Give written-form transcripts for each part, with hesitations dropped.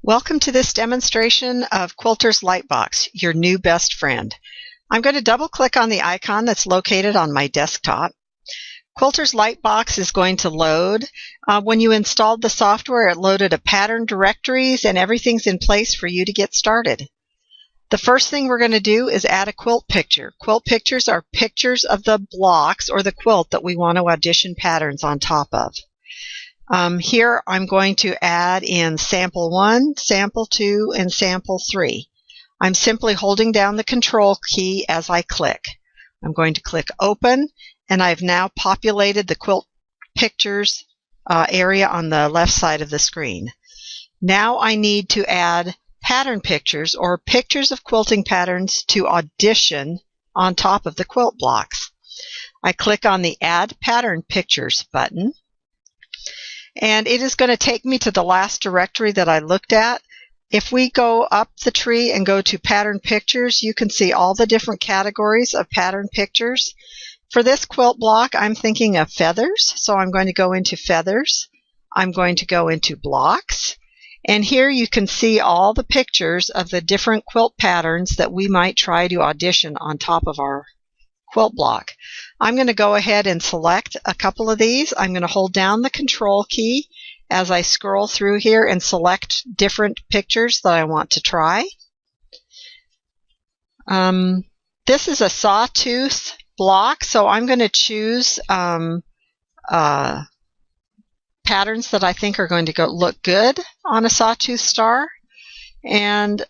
Welcome to this demonstration of Quilter's LightBox, your new best friend. I'm going to double-click on the icon that's located on my desktop. Quilter's LightBox is going to load. When you installed the software, it loaded a pattern directories and everything's in place for you to get started. The first thing we're going to do is add a quilt picture. Quilt pictures are pictures of the blocks or the quilt that we want to audition patterns on top of. Here I'm going to add in sample 1, sample 2, and sample 3. I'm simply holding down the control key as I click. I'm going to click open, and I've now populated the quilt pictures area on the left side of the screen. Now I need to add pattern pictures or pictures of quilting patterns to audition on top of the quilt blocks. I click on the Add Pattern Pictures button, and it is going to take me to the last directory that I looked at. If we go up the tree and go to Pattern Pictures, you can see all the different categories of pattern pictures. For this quilt block, I'm thinking of feathers, so I'm going to go into Feathers. I'm going to go into Blocks, and here you can see all the pictures of the different quilt patterns that we might try to audition on top of our quilt block. I'm going to go ahead and select a couple of these. I'm going to hold down the control key as I scroll through here and select different pictures that I want to try. This is a sawtooth block, so I'm going to choose patterns that I think are going to look good on a sawtooth star. And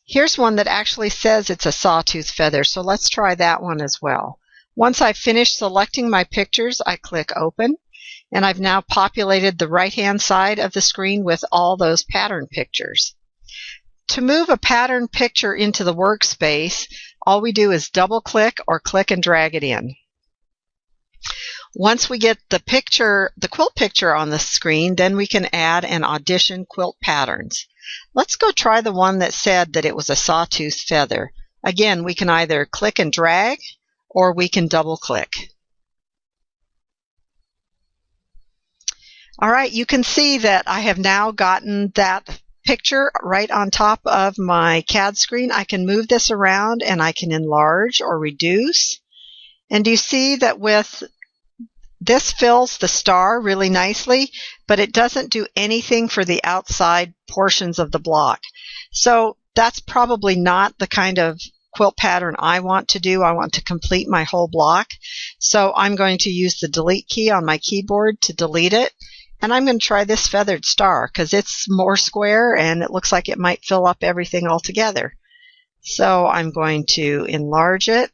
here's one that actually says it's a sawtooth feather, so let's try that one as well. Once I've finished selecting my pictures, I click Open, and I've now populated the right-hand side of the screen with all those pattern pictures. To move a pattern picture into the workspace, all we do is double-click or click and drag it in. Once we get the quilt picture on the screen, then we can add and audition quilt patterns. Let's go try the one that said that it was a sawtooth feather. Again, we can either click and drag or we can double click. All right, you can see that I have now gotten that picture right on top of my CAD screen. I can move this around and I can enlarge or reduce. And do you see that with this fills the star really nicely, but it doesn't do anything for the outside portions of the block. So that's probably not the kind of quilt pattern I want to do. I want to complete my whole block. So I'm going to use the delete key on my keyboard to delete it. And I'm going to try this feathered star because it's more square and it looks like it might fill up everything altogether. So I'm going to enlarge it.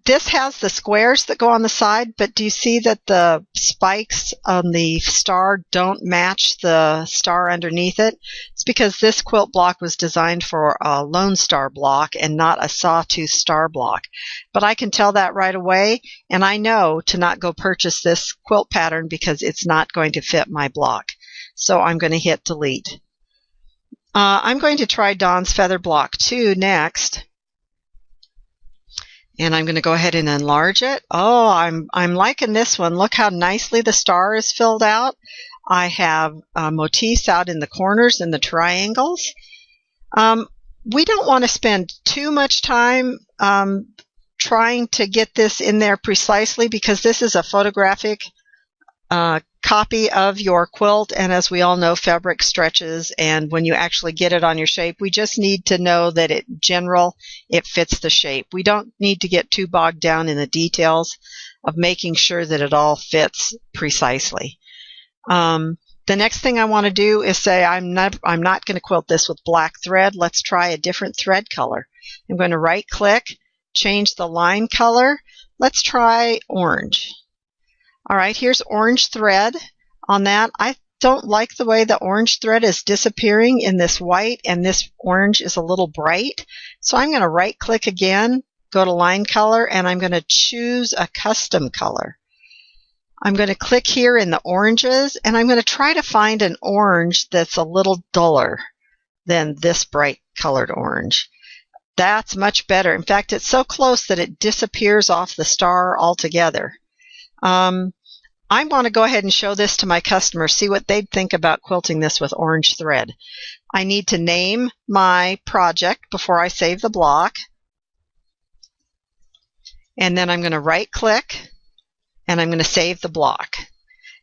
This has the squares that go on the side, but do you see that the spikes on the star don't match the star underneath it? It's because this quilt block was designed for a lone star block and not a sawtooth star block. But I can tell that right away, and I know to not go purchase this quilt pattern because it's not going to fit my block. So I'm going to hit delete. I'm going to try Dawn's Feather Block 2 next. And I'm going to go ahead and enlarge it. Oh, I'm liking this one. Look how nicely the star is filled out. I have motifs out in the corners and the triangles. We don't want to spend too much time trying to get this in there precisely because this is a photographic copy of your quilt, and as we all know, fabric stretches, and when you actually get it on your shape, we just need to know that it fits the shape. We don't need to get too bogged down in the details of making sure that it all fits precisely. The next thing I want to do is say I'm not going to quilt this with black thread. Let's try a different thread color. I'm going to right click, change the line color. Let's try orange. All right, here's orange thread on that. I don't like the way the orange thread is disappearing in this white, and this orange is a little bright. So I'm going to right click again, go to line color, and I'm going to choose a custom color. I'm going to click here in the oranges, and I'm going to try to find an orange that's a little duller than this bright colored orange. That's much better. In fact, it's so close that it disappears off the star altogether. I want to go ahead and show this to my customers, see what they'd think about quilting this with orange thread. I need to name my project before I save the block. And then I'm going to right click and I'm going to save the block.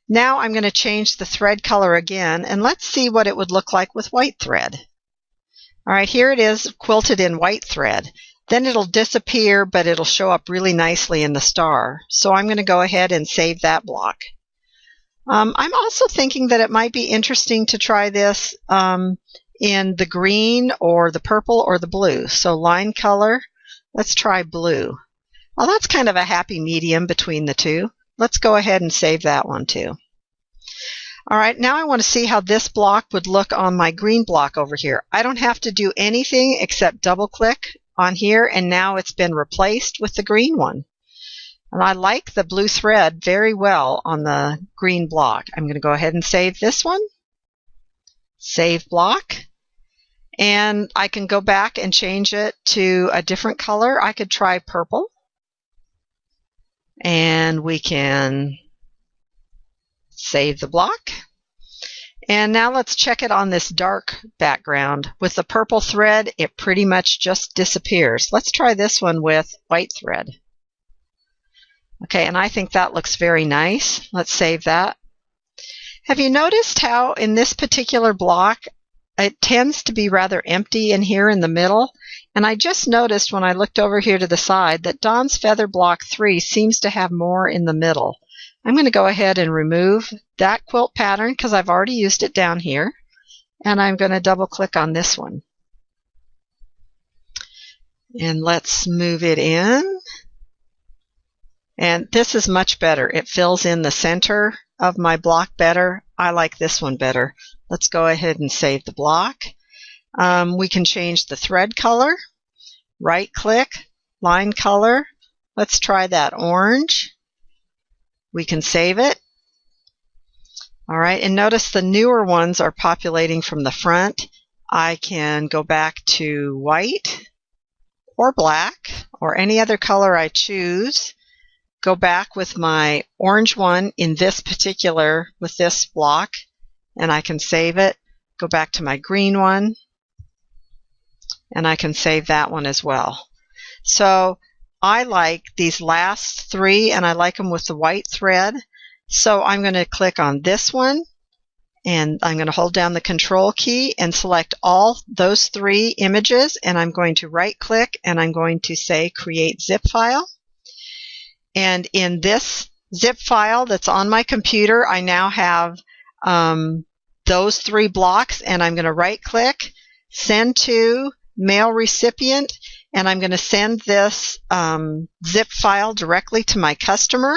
Now I'm going to change the thread color again, and let's see what it would look like with white thread. All right, here it is quilted in white thread. Then it'll disappear, but it'll show up really nicely in the star. So I'm going to go ahead and save that block. I'm also thinking that it might be interesting to try this in the green or the purple or the blue. So line color, let's try blue. Well, that's kind of a happy medium between the two. Let's go ahead and save that one too. All right, now I want to see how this block would look on my green block over here. I don't have to do anything except double click on here, and now it's been replaced with the green one. And I like the blue thread very well on the green block. I'm going to go ahead and save this one. Save block. And I can go back and change it to a different color. I could try purple. And we can save the block. And now let's check it on this dark background. With the purple thread, it pretty much just disappears. Let's try this one with white thread. Okay, and I think that looks very nice. Let's save that. Have you noticed how in this particular block, it tends to be rather empty in here in the middle? And I just noticed when I looked over here to the side that Dawn's Feather Block 3 seems to have more in the middle. I'm going to go ahead and remove that quilt pattern because I've already used it down here. And I'm going to double click on this one. And let's move it in. And this is much better. It fills in the center of my block better. I like this one better. Let's go ahead and save the block. We can change the thread color. Right click, line color. Let's try that orange. We can save it. All right, and notice the newer ones are populating from the front. I can go back to white or black or any other color I choose. Go back with my orange one in this particular, with this block, and I can save it. Go back to my green one, and I can save that one as well. So I like these last three, and I like them with the white thread. So I'm going to click on this one, and I'm going to hold down the Control key and select all those three images, and I'm going to right click and I'm going to say Create Zip File. And in this zip file that's on my computer, I now have those three blocks, and I'm going to right click, Send to Mail Recipient, and I'm going to send this zip file directly to my customer.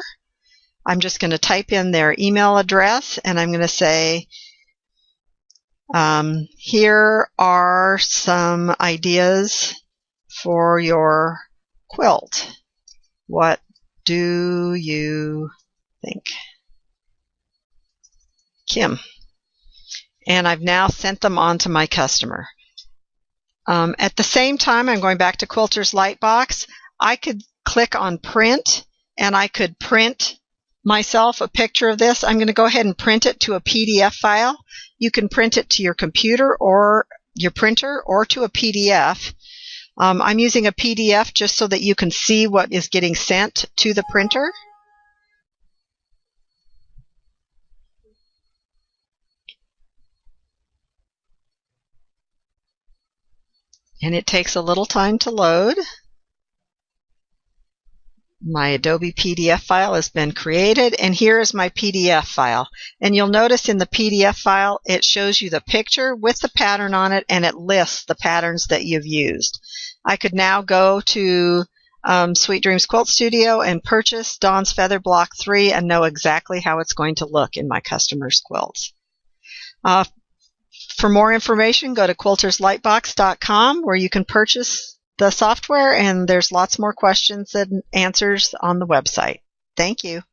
I'm just going to type in their email address, and I'm going to say, here are some ideas for your quilt. What do you think? Kim. And I've now sent them on to my customer. At the same time, I'm going back to Quilter's LightBox. I could click on Print, and I could print myself a picture of this. I'm going to go ahead and print it to a PDF file. You can print it to your computer or your printer or to a PDF. I'm using a PDF just so that you can see what is getting sent to the printer. And it takes a little time to load. My Adobe PDF file has been created, and here is my PDF file. And you'll notice in the PDF file, it shows you the picture with the pattern on it, and it lists the patterns that you've used. I could now go to Sweet Dreams Quilt Studio and purchase Dawn's Feather Block 3 and know exactly how it's going to look in my customers' quilts. For more information, go to quilterslightbox.com, where you can purchase the software, and there's lots more questions and answers on the website. Thank you.